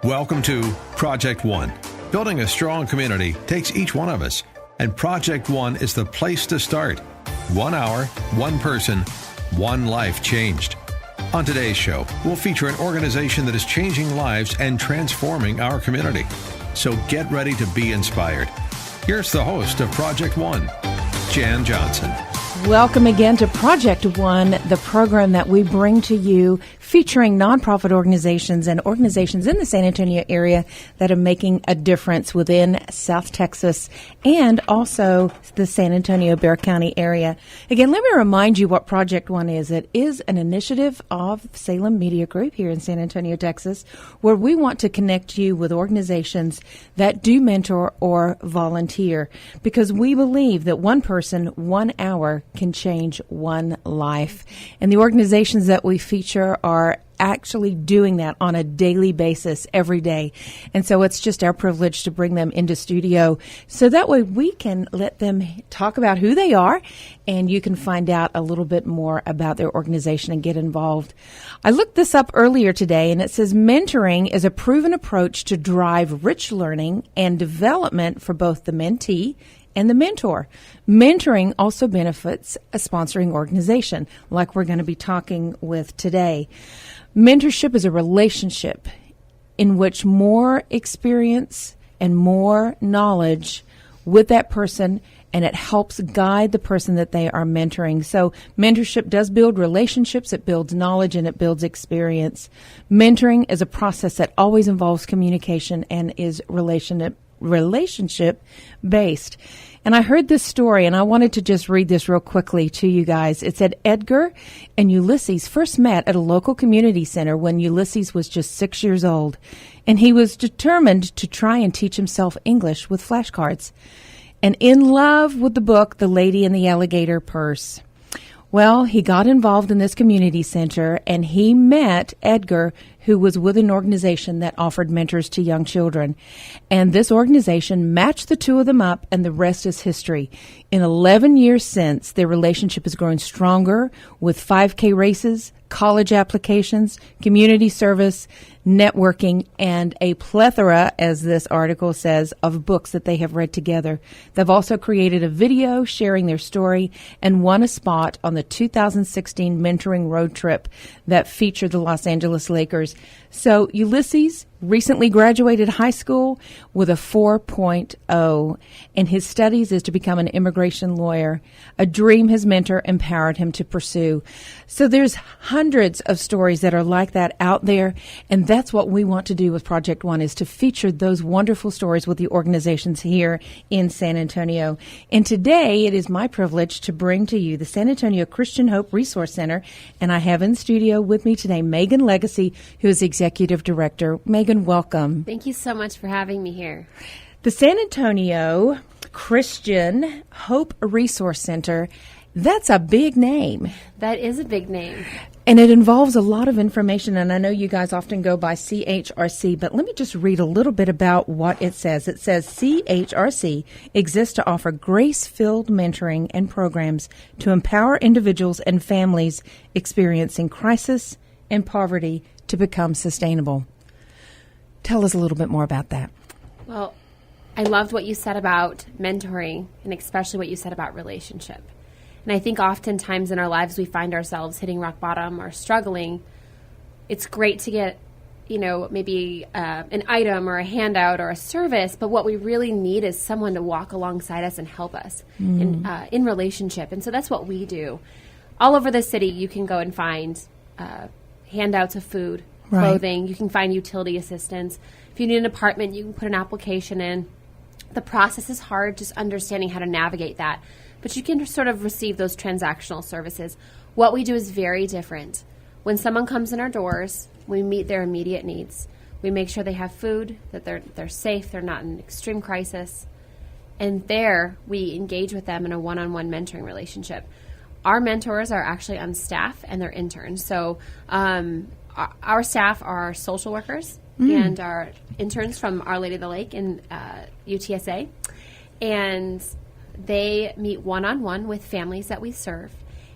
Welcome to Project One. Building a strong community takes each one of us, and Project One is the place to start. 1 hour, one person, one life changed. On today's show, we'll feature an organization that is changing lives and transforming our community. So get ready to be inspired. Here's the host of Project One, Jan Johnson. Welcome again to Project One, the program that we bring to you featuring nonprofit organizations and organizations in the San Antonio area that are making a difference within South Texas and also the San Antonio Bexar County area. Again, let me remind you what Project One is. It is an initiative of Salem Media Group here in San Antonio, Texas, where we want to connect you with organizations that do mentor or volunteer, because we believe that one person, 1 hour can change one life. And the organizations that we feature are actually doing that on a daily basis every day. And so it's just our privilege to bring them into studio so that way we can let them talk about who they are and you can find out a little bit more about their organization and get involved. I looked this up earlier today and it says mentoring is a proven approach to drive rich learning and development for both the mentee and the mentor. Mentoring also benefits a sponsoring organization, like we're going to be talking with today. Mentorship is a relationship in which more experience and more knowledge with that person, and it helps guide the person that they are mentoring. So mentorship does build relationships, it builds knowledge, and it builds experience. Mentoring is a process that always involves communication and is relationship based. And I heard this story and I wanted to just read this real quickly to you guys. It said Edgar and Ulysses first met at a local community center when Ulysses was just 6 years old, and he was determined to try and teach himself English with flashcards and in love with the book The Lady and the Alligator Purse. Well, he got involved in this community center and he met Edgar, who was with an organization that offered mentors to young children. And this organization matched the two of them up, and the rest is history. In 11 years since, their relationship has grown stronger with 5K races, college applications, community service, networking, and a plethora, as this article says, of books that they have read together. They've also created a video sharing their story and won a spot on the 2016 mentoring road trip that featured the Los Angeles Lakers. So Ulysses recently graduated high school with a 4.0, and his studies is to become an immigration lawyer, a dream his mentor empowered him to pursue. So there's hundreds of stories that are like that out there, and that's what we want to do with Project One, is to feature those wonderful stories with the organizations here in San Antonio. And today it is my privilege to bring to you the San Antonio Christian Hope Resource Center, and I have in studio with me today Megan Legacy, who is Executive Director. Megan, welcome. Thank you so much for having me here. The San Antonio Christian Hope Resource Center, that's a big name. That is a big name. And it involves a lot of information, and I know you guys often go by CHRC, but let me just read a little bit about what it says. It says CHRC exists to offer grace-filled mentoring and programs to empower individuals and families experiencing crisis and poverty to become sustainable. Tell us a little bit more about that. Well, I loved what you said about mentoring, and especially what you said about relationship. And I think oftentimes in our lives we find ourselves hitting rock bottom or struggling. It's great to get, maybe an item or a handout or a service, but what we really need is someone to walk alongside us and help us in relationship. And so that's what we do. All over the city, you can go and find handouts of food, clothing. Right. You can find utility assistance. If you need an apartment, you can put an application in. The process is hard, just understanding how to navigate that. But you can sort of receive those transactional services. What we do is very different. When someone comes in our doors, we meet their immediate needs. We make sure they have food, that they're safe, they're not in extreme crisis. And there, we engage with them in a one-on-one mentoring relationship. Our mentors are actually on staff and they're interns. So our staff are social workers and our interns from Our Lady of the Lake in UTSA. And they meet one-on-one with families that we serve.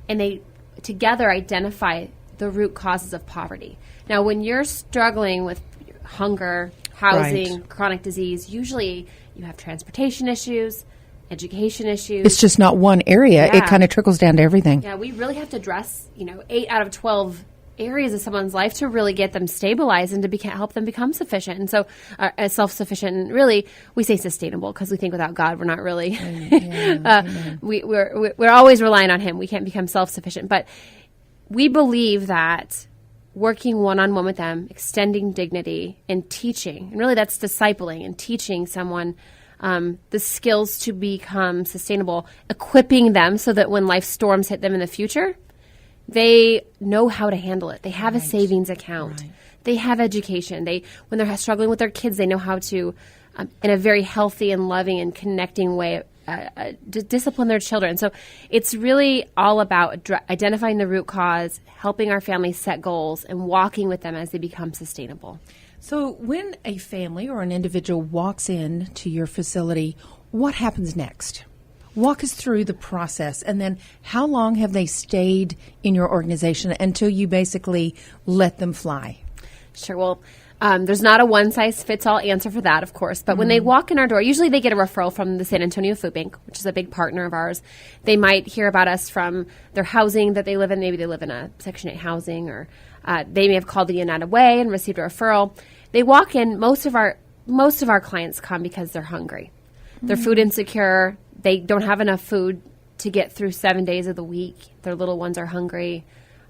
And they together identify the root causes of poverty. Now, when you're struggling with hunger, housing, Right. chronic disease. Usually you have transportation issues, education issues. It's just not one area. It Yeah. kind of trickles down to everything. Yeah, we really have to address, 8 out of 12 areas of someone's life to really get them stabilized and to help them become sufficient. And so self-sufficient, and really we say sustainable because we think without God we're not really, we're always relying on him. We can't become self-sufficient. But we believe that working one-on-one with them, extending dignity and teaching, and really that's discipling and teaching someone the skills to become sustainable, equipping them so that when life storms hit them in the future, they know how to handle it. They have a savings account. Right. They have education. When they're struggling with their kids, they know how to, in a very healthy and loving and connecting way, discipline their children. So it's really all about identifying the root cause, helping our families set goals, and walking with them as they become sustainable. So when a family or an individual walks in to your facility, what happens next? Walk us through the process, and then how long have they stayed in your organization until you basically let them fly? Sure. Well, there's not a one-size-fits-all answer for that, of course. But when they walk in our door, usually they get a referral from the San Antonio Food Bank, which is a big partner of ours. They might hear about us from their housing that they live in. Maybe they live in a Section 8 housing, or they may have called the United Way and received a referral. They walk in. Most of our clients come because they're hungry. They're food insecure. They don't have enough food to get through 7 days of the week. Their little ones are hungry.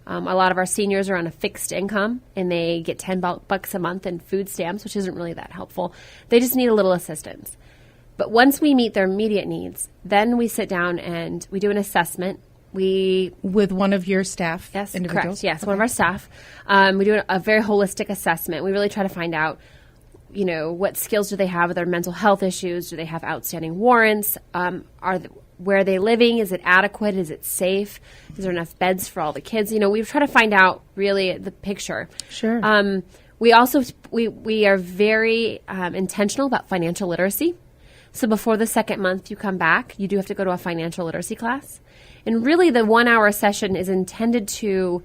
A lot of our seniors are on a fixed income, and they get $10 a month in food stamps, which isn't really that helpful. They just need a little assistance. But once we meet their immediate needs, then we sit down and we do an assessment. With one of your staff individuals? Correct. Yes, one of our staff. We do a very holistic assessment. We really try to find out, what skills do they have with their mental health issues? Do they have outstanding warrants? Where are they living? Is it adequate? Is it safe? Is there enough beds for all the kids? We try to find out really the picture. Sure. We also we are very intentional about financial literacy. So before the second month you come back, you do have to go to a financial literacy class. And really the 1 hour session is intended to,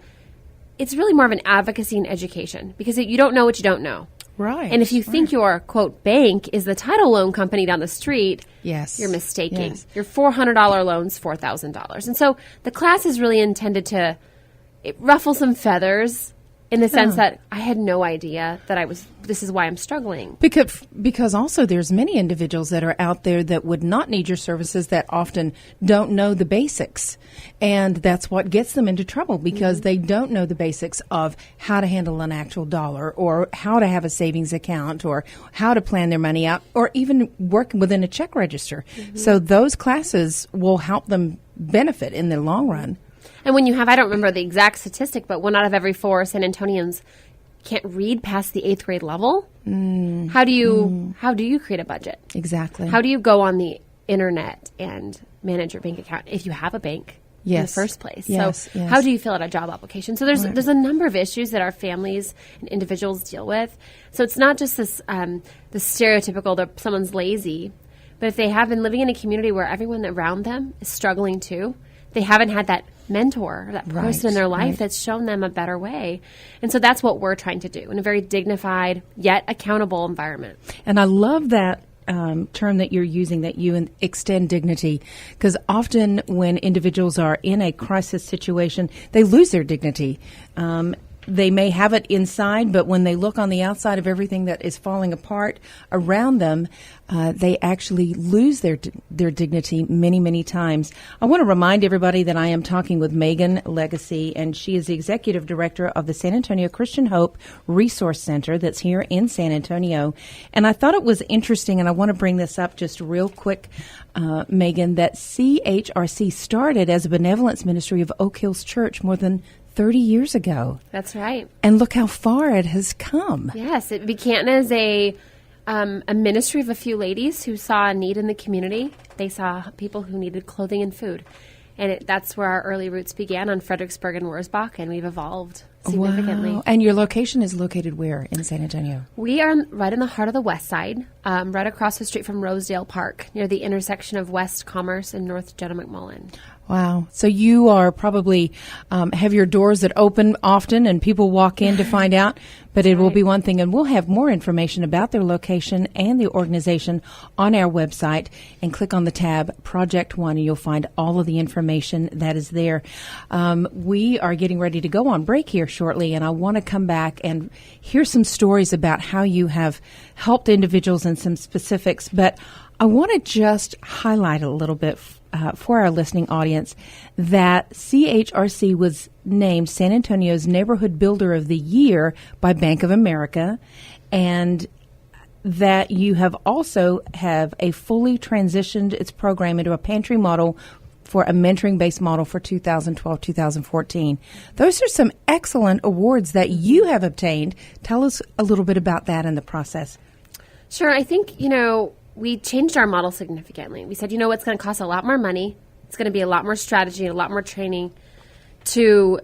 it's really more of an advocacy and education, because you don't know what you don't know. Right. And if you think your, quote, bank is the title loan company down the street, Yes. you're mistaken. Yes. Your $400 loan's $4,000. And so the class is really intended to ruffle some feathers in the sense that I had no idea that this is why I'm struggling. Because also there's many individuals that are out there that would not need your services that often don't know the basics. And that's what gets them into trouble, because they don't know the basics of how to handle an actual dollar, or how to have a savings account, or how to plan their money out, or even work within a check register. So those classes will help them benefit in the long run. And when you have, I don't remember the exact statistic, but 1 out of every 4 San Antonians can't read past the 8th grade level. How do you create a budget? Exactly. How do you go on the internet and manage your bank account if you have a bank in the first place? Yes, So yes. how do you fill out a job application? So there's a number of issues that our families and individuals deal with. So it's not just this the stereotypical that someone's lazy, but if they have been living in a community where everyone around them is struggling too, they haven't had that mentor, that person in their life that's shown them a better way. And so that's what we're trying to do in a very dignified yet accountable environment. And I love that term that you're using, that you extend dignity, because often when individuals are in a crisis situation, they lose their dignity. They may have it inside, but when they look on the outside of everything that is falling apart around them, they actually lose their dignity many, many times. I want to remind everybody that I am talking with Megan Legacy, and she is the executive director of the San Antonio Christian Hope Resource Center that's here in San Antonio. And I thought it was interesting, and I want to bring this up just real quick, Megan, that CHRC started as a benevolence ministry of Oak Hills Church more than 30 years ago. That's right. And look how far it has come. Yes, it began as a ministry of a few ladies who saw a need in the community. They saw people who needed clothing and food. And that's where our early roots began, on Fredericksburg and Wurzbach, and we've evolved significantly. Wow. And your location is located where in San Antonio? We are right in the heart of the west side, right across the street from Rosedale Park, near the intersection of West Commerce and North Jenna McMullen. Wow. So you are probably have your doors that open often and people walk in to find out, but it will be one thing. And we'll have more information about their location and the organization on our website, and click on the tab Project One and you'll find all of the information that is there. We are getting ready to go on break here shortly, and I want to come back and hear some stories about how you have helped individuals and some specifics. But I want to just highlight a little bit for our listening audience that CHRC was named San Antonio's Neighborhood Builder of the Year by Bank of America, and that you have also have a fully transitioned its program into a pantry model for a mentoring-based model for 2012-2014. Those are some excellent awards that you have obtained. Tell us a little bit about that and the process. Sure. I think, we changed our model significantly. We said, it's going to cost a lot more money. It's going to be a lot more strategy, a lot more training to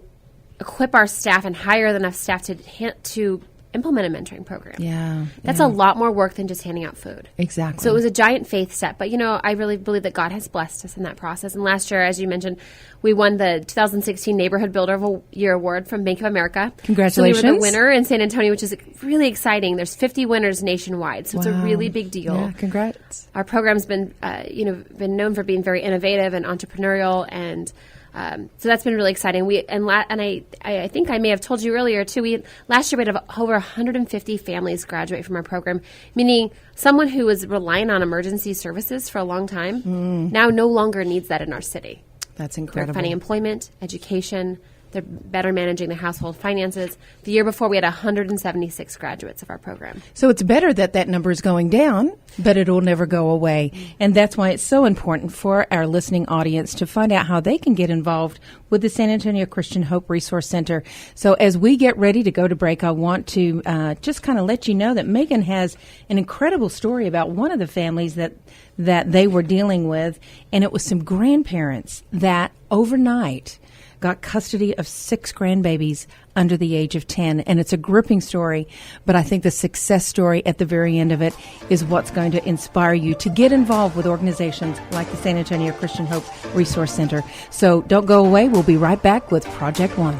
equip our staff and hire enough staff to implement a mentoring program. Yeah. That's a lot more work than just handing out food. Exactly. So it was a giant faith step. But, I really believe that God has blessed us in that process. And last year, as you mentioned, we won the 2016 Neighborhood Builder of the Year Award from Bank of America. Congratulations. So we were the winner in San Antonio, which is really exciting. There's 50 winners nationwide. So it's a really big deal. Yeah, congrats. Our program's been, been known for being very innovative and entrepreneurial, and so that's been really exciting. I think I may have told you earlier too. Last year we had over 150 families graduate from our program, meaning someone who was relying on emergency services for a long time now no longer needs that in our city. That's incredible. They're finding employment, education. They're better managing their household finances. The year before, we had 176 graduates of our program. So it's better that number is going down, but it will never go away. And that's why it's so important for our listening audience to find out how they can get involved with the San Antonio Christian Hope Resource Center. So as we get ready to go to break, I want to just kind of let you know that Megan has an incredible story about one of the families that they were dealing with, and it was some grandparents that overnight got custody of 6 grandbabies under the age of 10. And it's a gripping story, but I think the success story at the very end of it is what's going to inspire you to get involved with organizations like the San Antonio Christian Hope Resource Center. So don't go away. We'll be right back with Project One.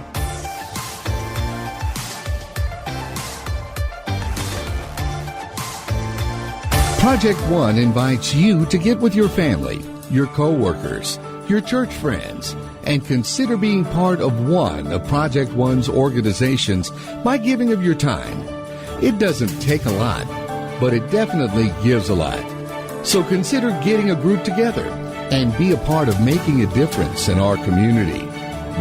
Project One invites you to get with your family, your co-workers, your church friends, and consider being part of one of Project One's organizations by giving of your time. It doesn't take a lot, but it definitely gives a lot. So consider getting a group together and be a part of making a difference in our community.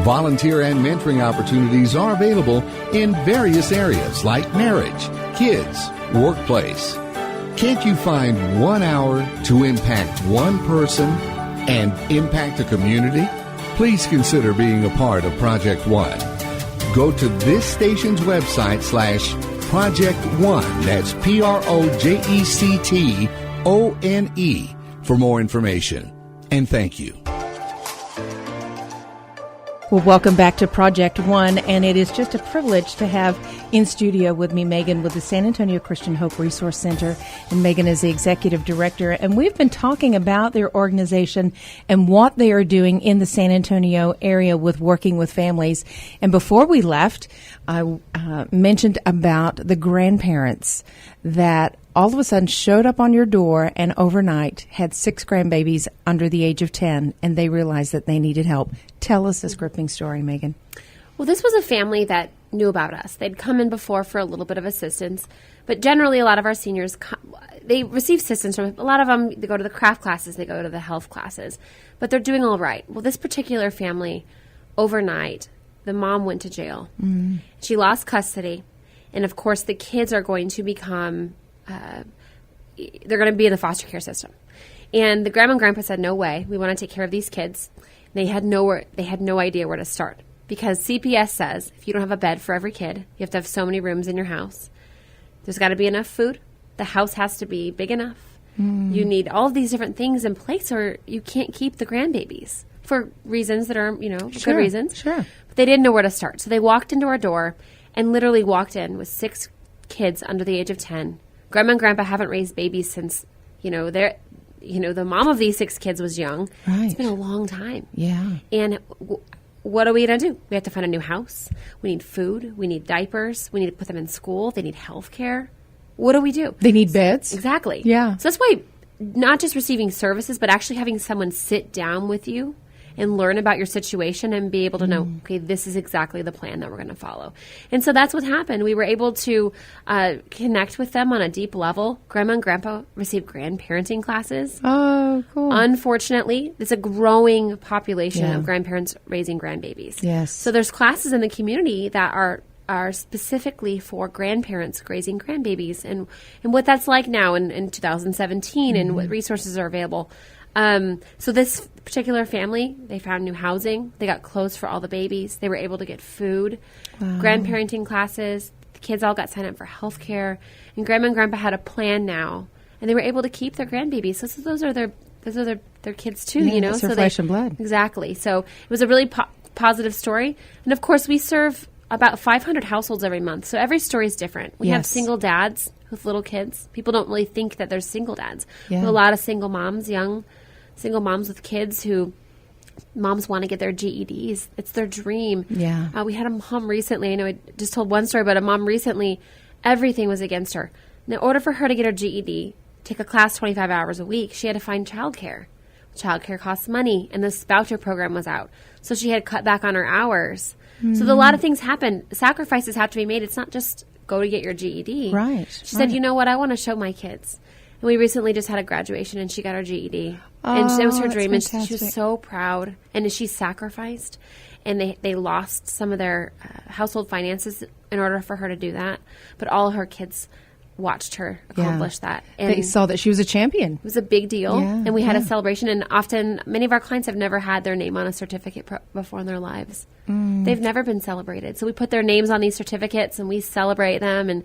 Volunteer and mentoring opportunities are available in various areas like marriage, kids, workplace. Can't you find 1 hour to impact one person and impact a community? Please consider being a part of Project One. Go to this station's website /Project One, that's PROJECTONE, for more information. And thank you. Well, welcome back to Project One, and it is just a privilege to have in studio with me Megan with the San Antonio Christian Hope Resource Center, and Megan is the executive director, and we've been talking about their organization and what they are doing in the San Antonio area with working with families. And before we left, I mentioned about the grandparents that all of a sudden showed up on your door and overnight had 6 grandbabies under the age of 10, and they realized that they needed help. Tell us this gripping story, Megan. Well, this was a family that knew about us. They'd come in before for a little bit of assistance, but generally a lot of our seniors, they receive assistance from a lot of them. They go to the craft classes, they go to the health classes, but they're doing all right. Well, this particular family, overnight, the mom went to jail. Mm-hmm. She lost custody, and of course the kids are going to become they're going to be in the foster care system. And the grandma and grandpa said, no way, we want to take care of these kids. They had no idea where to start, because CPS says if you don't have a bed for every kid, you have to have so many rooms in your house. There's got to be enough food. The house has to be big enough. Mm. You need all of these different things in place, or you can't keep the grandbabies for reasons that are, good reasons. Sure. But they didn't know where to start. So they walked into our door and literally walked in with 6 kids under the age of 10. Grandma and grandpa haven't raised babies since, the mom of these 6 kids was young. Right. It's been a long time. Yeah. And what are we going to do? We have to find a new house. We need food. We need diapers. We need to put them in school. They need health care. What do we do? They need beds. Exactly. Yeah. So that's why not just receiving services, but actually having someone sit down with you and learn about your situation and be able to know, okay, this is exactly the plan that we're going to follow. And so that's what happened. We were able to connect with them on a deep level. Grandma and Grandpa received grandparenting classes. Oh, cool. Unfortunately, there's a growing population of grandparents raising grandbabies. Yes. So there's classes in the community that are specifically for grandparents raising grandbabies and what that's like now in 2017 and what resources are available. So this particular family, they found new housing. They got clothes for all the babies. They were able to get food, grandparenting classes. The kids all got signed up for health care. And Grandma and Grandpa had a plan now. And they were able to keep their grandbabies. So those are their kids too, It's their flesh and blood. Exactly. So it was a really positive story. And of course, we serve about 500 households every month. So every story is different. We have single dads with little kids. People don't really think that there's single dads. Yeah. We have a lot of single moms, young single moms with kids who moms want to get their GEDs. It's their dream. Yeah. We had a mom recently. I know I just told one story, but a mom recently, everything was against her. In order for her to get her GED, take a class 25 hours a week, she had to find childcare. Childcare costs money, and the Spouter program was out. So she had cut back on her hours. So a lot of things happen. Sacrifices have to be made. It's not just go to get your GED. Right. She said, you know what? I want to show my kids. And we recently just had a graduation, and she got her GED. And it was her dream, and she was so proud. And she sacrificed, and they lost some of their household finances in order for her to do that. But all her kids watched her accomplish that. And they saw that she was a champion. It was a big deal. Yeah, and we had a celebration. And often, many of our clients have never had their name on a certificate before in their lives. They've never been celebrated. So we put their names on these certificates, and we celebrate them and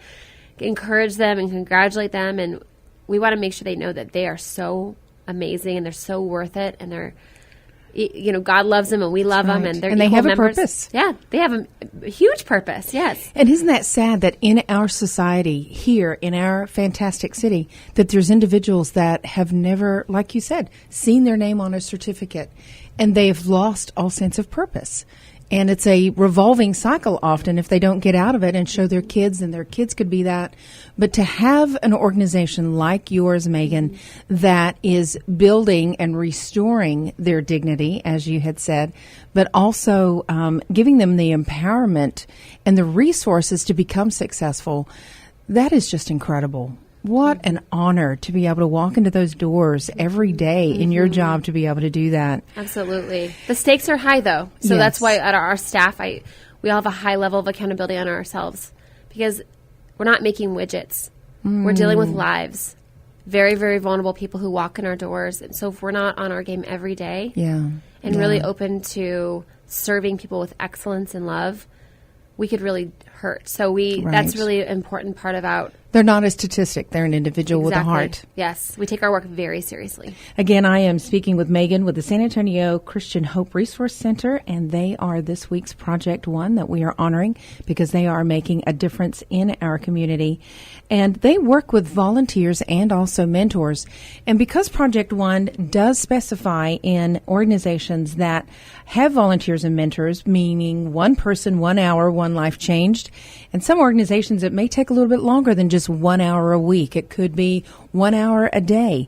encourage them and congratulate them. And we want to make sure they know that they are so amazing and they're so worth it. And they're, God loves them and we love them. And they have a purpose. Yeah, they have a huge purpose. Yes. And isn't that sad that in our society here, in our fantastic city, that there's individuals that have never, like you said, seen their name on a certificate, and they've lost all sense of purpose. And it's a revolving cycle often if they don't get out of it and show their kids, and their kids could be that. But to have an organization like yours, Megan, that is building and restoring their dignity, as you had said, but also giving them the empowerment and the resources to become successful, that is just incredible. What an honor to be able to walk into those doors every day in your job to be able to do that. Absolutely. The stakes are high, though. So that's why at our staff, we all have a high level of accountability on ourselves because we're not making widgets. We're dealing with lives. Very, very vulnerable people who walk in our doors. And so if we're not on our game every day and really open to serving people with excellence and love, we could really hurt. So that's really an important part about. They're not a statistic. They're an individual with a heart. Yes. We take our work very seriously. Again, I am speaking with Megan with the San Antonio Christian Hope Resource Center, and they are this week's Project One that we are honoring because they are making a difference in our community. And they work with volunteers and also mentors. And because Project One does specify in organizations that have volunteers and mentors, meaning 1 person, 1 hour, 1 life changed, and some organizations it may take a little bit longer than just 1 hour a week. It could be 1 hour a day.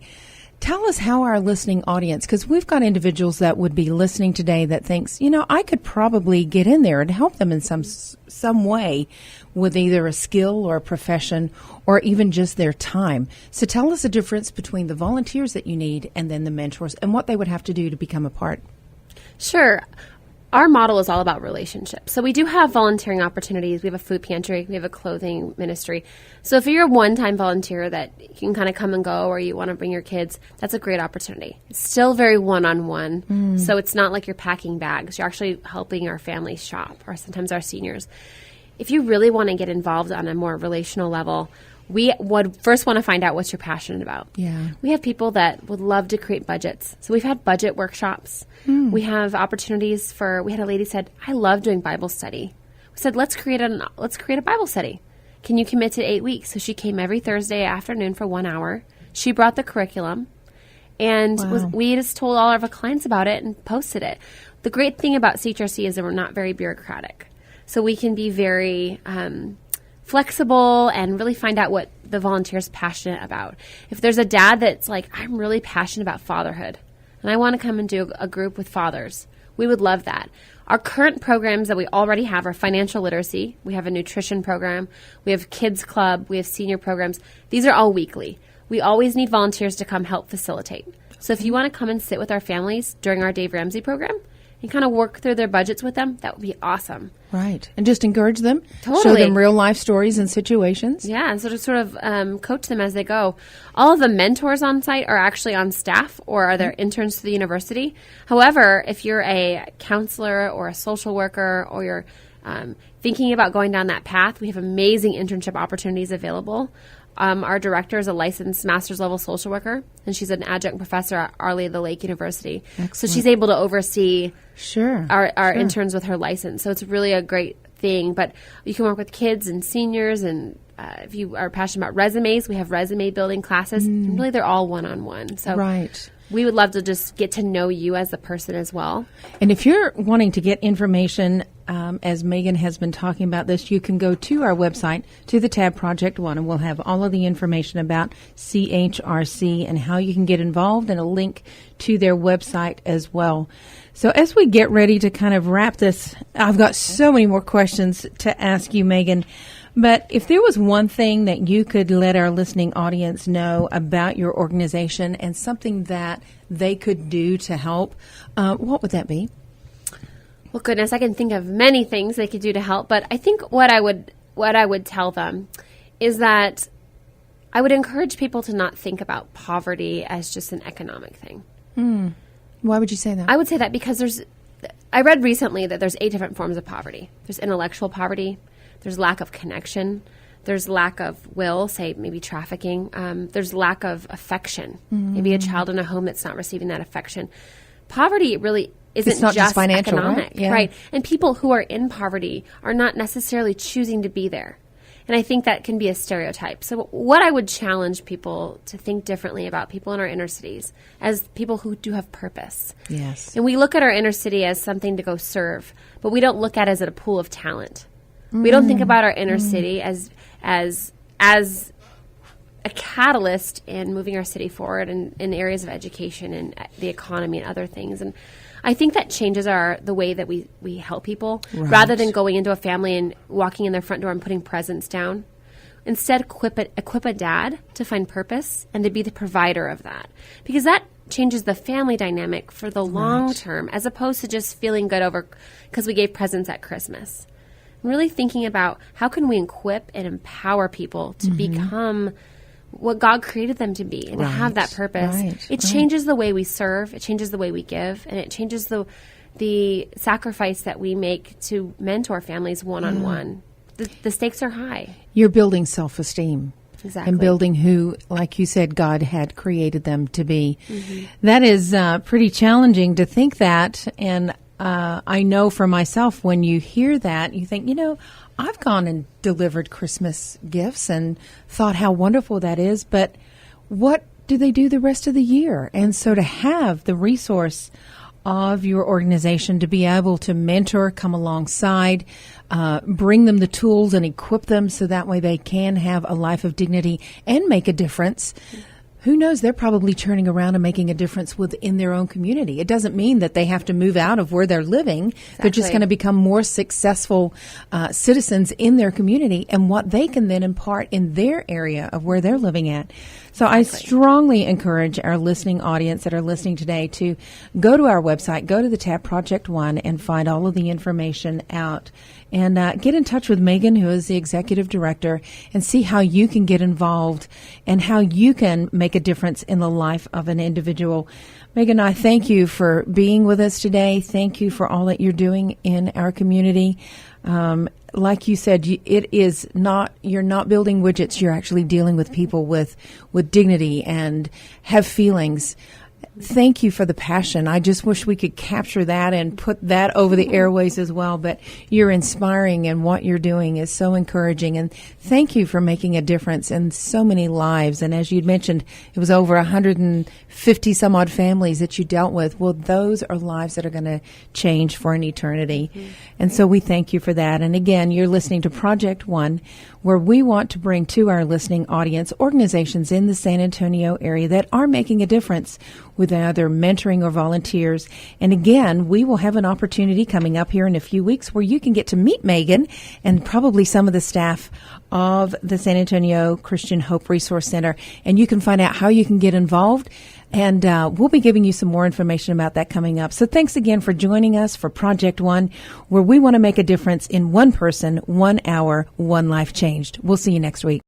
Tell us how our listening audience, because we've got individuals that would be listening today that thinks, I could probably get in there and help them in some way with either a skill or a profession or even just their time. So tell us the difference between the volunteers that you need and then the mentors and what they would have to do to become a part. Sure. Our model is all about relationships. So we do have volunteering opportunities. We have a food pantry. We have a clothing ministry. So if you're a one-time volunteer that you can kind of come and go or you want to bring your kids, that's a great opportunity. It's still very one-on-one. So it's not like you're packing bags. You're actually helping our families shop or sometimes our seniors. If you really want to get involved on a more relational level, we would first want to find out what you're passionate about. Yeah. We have people that would love to create budgets. So we've had budget workshops. We have opportunities we had a lady said, I love doing Bible study. We said, let's create a Bible study. Can you commit to 8 weeks? So she came every Thursday afternoon for 1 hour. She brought the curriculum And Wow. we just told all of our clients about it and posted it. The great thing about CHRC is that we're not very bureaucratic. So we can be very flexible and really find out what the volunteer is passionate about. If there's a dad that's like, I'm really passionate about fatherhood, and I want to come and do a group with fathers, we would love that. Our current programs that we already have are financial literacy. We have a nutrition program. We have kids club. We have senior programs. These are all weekly. We always need volunteers to come help facilitate. So if you want to come and sit with our families during our Dave Ramsey program and kind of work through their budgets with them, that would be awesome. Right. And just encourage them. Totally. Show them real life stories and situations. Yeah, and so to sort of coach them as they go. All of the mentors on site are actually on staff or are their interns to the university. However, if you're a counselor or a social worker or you're thinking about going down that path, we have amazing internship opportunities available. Our director is a licensed master's level social worker, and she's an adjunct professor at Arley of the Lake University. Excellent. So she's able to oversee our Sure. interns with her license. So it's really a great thing. But you can work with kids and seniors, and if you are passionate about resumes, we have resume building classes. And really, they're all one-on-one. So Right. we would love to just get to know you as a person as well. And if you're wanting to get information, as Megan has been talking about this, you can go to our website, to the tab Project One, and we'll have all of the information about CHRC and how you can get involved and a link to their website as well. So as we get ready to kind of wrap this, I've got so many more questions to ask you, Megan. But if there was one thing that you could let our listening audience know about your organization and something that they could do to help, what would that be? Well, goodness, I can think of many things they could do to help, but I think what I would tell them is that I would encourage people to not think about poverty as just an economic thing. Why would you say that? I would say that because I read recently that there's 8 different forms of poverty. There's intellectual poverty. There's lack of connection. There's lack of will, say maybe trafficking. There's lack of affection. Maybe a child in a home that's not receiving that affection. Poverty really isn't It's not just financial, economic, right? Yeah. right? And people who are in poverty are not necessarily choosing to be there. And I think that can be a stereotype. So what I would challenge people to think differently about people in our inner cities as people who do have purpose. Yes. And we look at our inner city as something to go serve, but we don't look at it as a pool of talent. We don't think about our inner city as a catalyst in moving our city forward in areas of education and the economy and other things. And I think that changes the way that we help people rather than going into a family and walking in their front door and putting presents down. Instead, equip a dad to find purpose and to be the provider of that, because that changes the family dynamic for the long term, as opposed to just feeling good over because we gave presents at Christmas. I'm really thinking about how can we equip and empower people to become what God created them to be and to have that purpose. It changes the way we serve, it changes the way we give, and it changes the sacrifice that we make to mentor families one-on-one. The stakes are high. You're building self-esteem. Exactly. And building who, like you said, God had created them to be. That is pretty challenging to think that. And I know for myself, when you hear that, you think, I've gone and delivered Christmas gifts and thought how wonderful that is. But what do they do the rest of the year? And so to have the resource of your organization to be able to mentor, come alongside, bring them the tools and equip them so that way they can have a life of dignity and make a difference. Who knows, they're probably turning around and making a difference within their own community. It doesn't mean that they have to move out of where they're living. Exactly. They're just going to become more successful citizens in their community and what they can then impart in their area of where they're living at. So I strongly encourage our listening audience that are listening today to go to our website, go to the tab Project One, and find all of the information out. And get in touch with Megan, who is the executive director, and see how you can get involved and how you can make a difference in the life of an individual. Megan, I thank you for being with us today. Thank you for all that you're doing in our community. Like you said, you're not building widgets. You're actually dealing with people with dignity and have feelings. Thank you for the passion. I just wish we could capture that and put that over the airways as well. But you're inspiring, and what you're doing is so encouraging. And thank you for making a difference in so many lives. And as you'd mentioned, it was over 150 some odd families that you dealt with. Well, those are lives that are going to change for an eternity. Mm-hmm. And so we thank you for that. And again, you're listening to Project One, where we want to bring to our listening audience organizations in the San Antonio area that are making a difference with either mentoring or volunteers. And again, we will have an opportunity coming up here in a few weeks where you can get to meet Megan and probably some of the staff of the San Antonio Christian Hope Resource Center. And you can find out how you can get involved. And we'll be giving you some more information about that coming up. So thanks again for joining us for Project One, where we want to make a difference in one person, 1 hour, one life changed. We'll see you next week.